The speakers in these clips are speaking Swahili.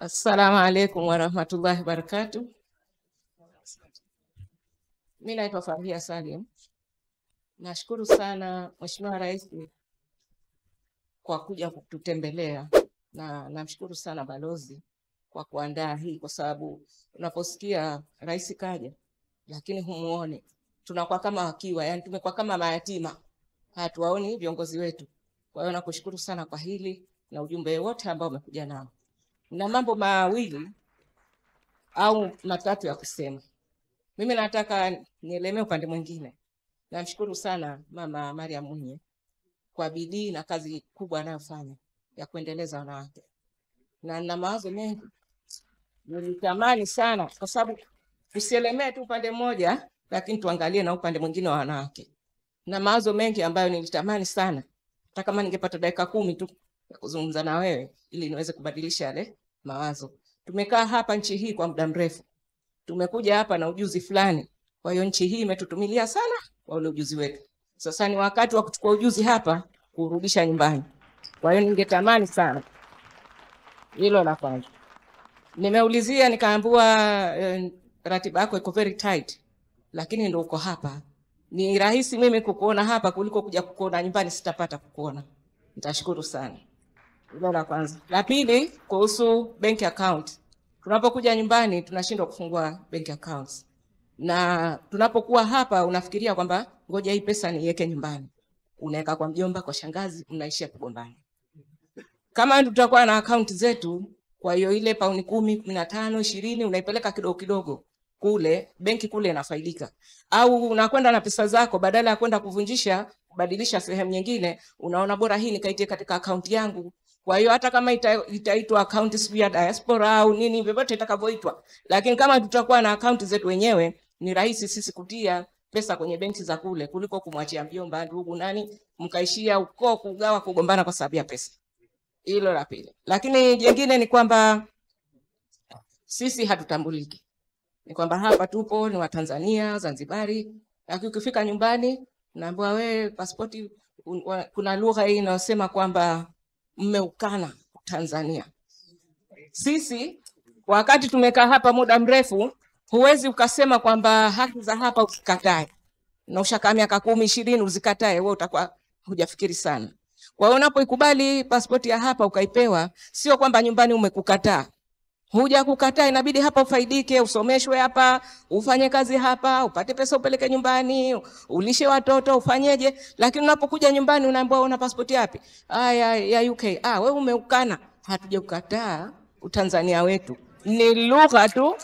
Assalamu alaikum warahmatullahi wabarakatuh. Mimi naitwa Farhia Salim. Nashukuru sana Mheshimiwa Rais kwa kuja kututembelea, na namshukuru sana balozi kwa kuandaa hii, kwa sababu unaposikia rais kaja lakini humuone, tunakuwa kama wakiwa, yani tumekuwa kama mayatima, hatuwaoni viongozi wetu. Kwa hiyo nakushukuru sana kwa hili na ujumbe wote ambao umekuja nao. Na mambo mawili au matatu ya kusema. Mimi nataka nielemee upande mwingine. Namshukuru sana Mama Mariam Mwinyi kwa bidii na kazi kubwa anayofanya ya kuendeleza wanawake. Na nina mawazo mengi. Nilitamani sana, kwa sababu tusielemee tu upande mmoja, lakini tuangalie na upande mwingine wa wanawake. Na mawazo mengi ambayo nilitamani sana, hata kama ningepata dakika 10 tu ya kuzungumza na wewe ili niweze kubadilisha yale mawazo. Tumekaa hapa nchi hii kwa muda mrefu. Tumekuja hapa na ujuzi fulani. Kwa hiyo nchi hii imetutumilia sana kwa ule ujuzi wetu. Sasa ni wakati wa kuchukua ujuzi hapa kurudisha nyumbani. Kwa hiyo ningetamani sana hilo la kwanza. Nimeulizia nikaambiwa ratiba yako iko very tight, lakini ndio uko hapa. Ni rahisi mimi kukuona hapa kuliko kuja kukuona nyumbani, sitapata kukuona. Nitashukuru sana. Hilo la kwanza. La pili, kuhusu bank account. Tunapokuja nyumbani tunashindwa kufungua bank accounts. Na tunapokuwa hapa unafikiria kwamba ngoja hii pesa niweke nyumbani. Unaweka kwa mjomba, kwa shangazi, mnaishia kugombana. Kama tutakuwa na account zetu, kwa hiyo ile pauni 10, 15, 20 unaipeleka kidogo kidogo kule, benki kule inafaidika. Au unakwenda na pesa zako, badala ya kwenda kuvunjisha, kubadilisha sehemu nyingine, unaona bora hii nikaitie katika account yangu. Kwa hiyo hata kama itaitwa account ya diaspora au nini vyovyote itakavyoitwa, lakini kama tutakuwa na account zetu wenyewe, ni rahisi sisi kutia pesa kwenye benki za kule kuliko kumwachia mjomba, ndugu, nani, mkaishia uko kugawa, kugombana kwa sababu ya pesa. Hilo la pili. Lakini jingine ni kwamba sisi hatutambuliki. Ni kwamba hapa tupo ni Watanzania, Zanzibari, lakini ukifika nyumbani naambiwa wewe pasipoti, kuna lugha hii inayosema kwamba mmeukana Tanzania. Sisi wakati tumekaa hapa muda mrefu, huwezi ukasema kwamba haki za hapa usikatae. Na ushakaa miaka 10, 20 uzikatae, wewe utakuwa hujafikiri sana. Kwa hiyo unapoikubali pasipoti ya hapa ukaipewa, sio kwamba nyumbani umekukataa. Huja kukataa, inabidi hapa ufaidike, usomeshwe hapa, ufanye kazi hapa, upate pesa upeleke nyumbani, ulishe watoto, ufanyeje. Lakini unapokuja nyumbani unaambiwa una pasipoti yapi? Ya UK. Wewe umeukana. Hatuja kukataa Utanzania wetu. Ni lugha tu.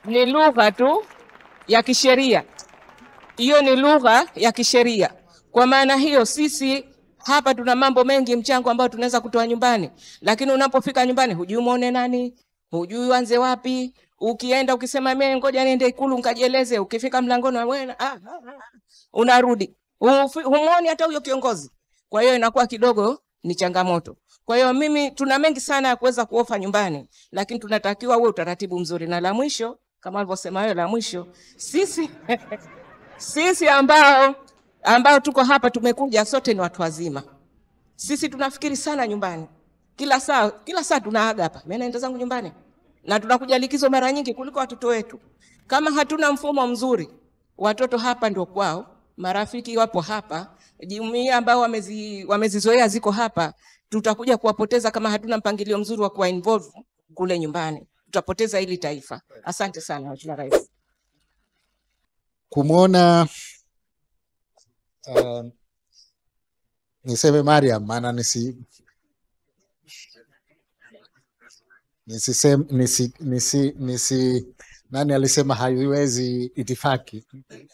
Ni lugha tu ya kisheria. Hiyo ni lugha ya kisheria. Kwa maana hiyo sisi hapa tuna mambo mengi mchango ambao tunaweza kutoa nyumbani, lakini unapofika nyumbani hujui muone nani, hujui uanze wapi. Ukienda ukisema mimi ngoja niende Ikulu nikajieleze, ukifika mlangoni wewe unarudi. Humuoni hata huyo kiongozi. Kwa hiyo inakuwa kidogo ni changamoto. Kwa hiyo mimi tuna mengi sana ya kuweza kuofa nyumbani, lakini tunatakiwa uwe utaratibu mzuri. Na la mwisho, kama alivyosema yeye, la mwisho, sisi ambao tuko hapa tumekuja sote ni watu wazima. Sisi tunafikiri sana nyumbani. Kila saa tunaaga hapa. Mimi naenda zangu nyumbani. Na tunakuja likizo mara nyingi kuliko watoto wetu. Kama hatuna mfumo mzuri, watoto hapa ndio kwao, marafiki wapo hapa, jumuiya ambao wamezizoea ziko hapa, tutakuja kuwapoteza kama hatuna mpangilio mzuri wa kuwa involve kule nyumbani. Tutapoteza hili taifa. Asante sana Mheshimiwa Rais. Kumuona niseme Mariam, maana nani alisema haiwezi itifaki?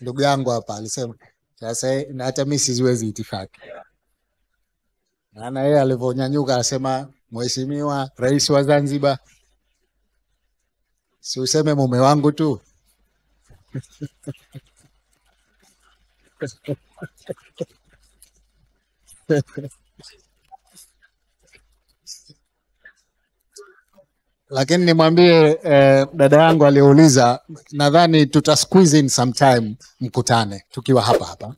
Ndugu yangu hapa alisema sasa, na hata mimi siwezi itifaki. Maana yeye alivyonyanyuka asema Mheshimiwa Rais wa Zanzibar, si useme mume wangu tu. Lakini nimwambie dada yangu aliuliza, nadhani tuta squeeze in some time mkutane tukiwa hapa.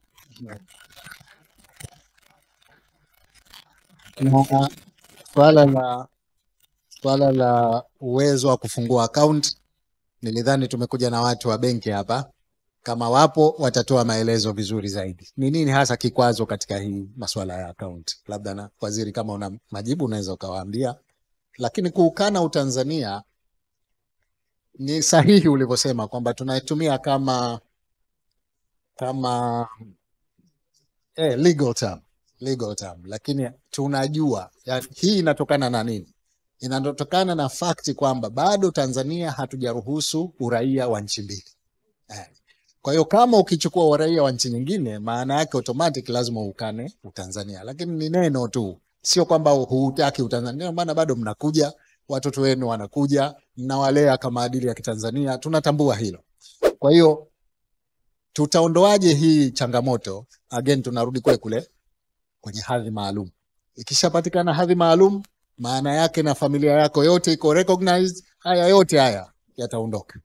Na swala la swala la uwezo wa kufungua account, nilidhani tumekuja na watu wa benki hapa, kama wapo watatoa maelezo vizuri zaidi. Ni nini hasa kikwazo katika hii masuala ya account? Labda na waziri, kama una majibu unaweza ukawaambia. Lakini kuukana Utanzania, ni sahihi ulivyosema kwamba tunaitumia kama legal term, lakini tunajua hii inatokana na nini? Inatokana na fakti kwamba bado Tanzania hatujaruhusu uraia wa nchi mbili. Kwa hiyo kama ukichukua uraia wa nchi nyingine, maana yake automatic lazima ukane Utanzania, lakini ni neno tu, sio kwamba hutaki Utanzania. Maana bado mnakuja, watoto wenu wanakuja, mnawalea kama maadili ya Kitanzania, tunatambua hilo. Kwa hiyo tutaondoaje hii changamoto? Again, tunarudi kule kwenye hadhi maalum. Ikishapatikana hadhi maalum, maana yake na familia yako yote iko recognized, haya yote haya yataondoka.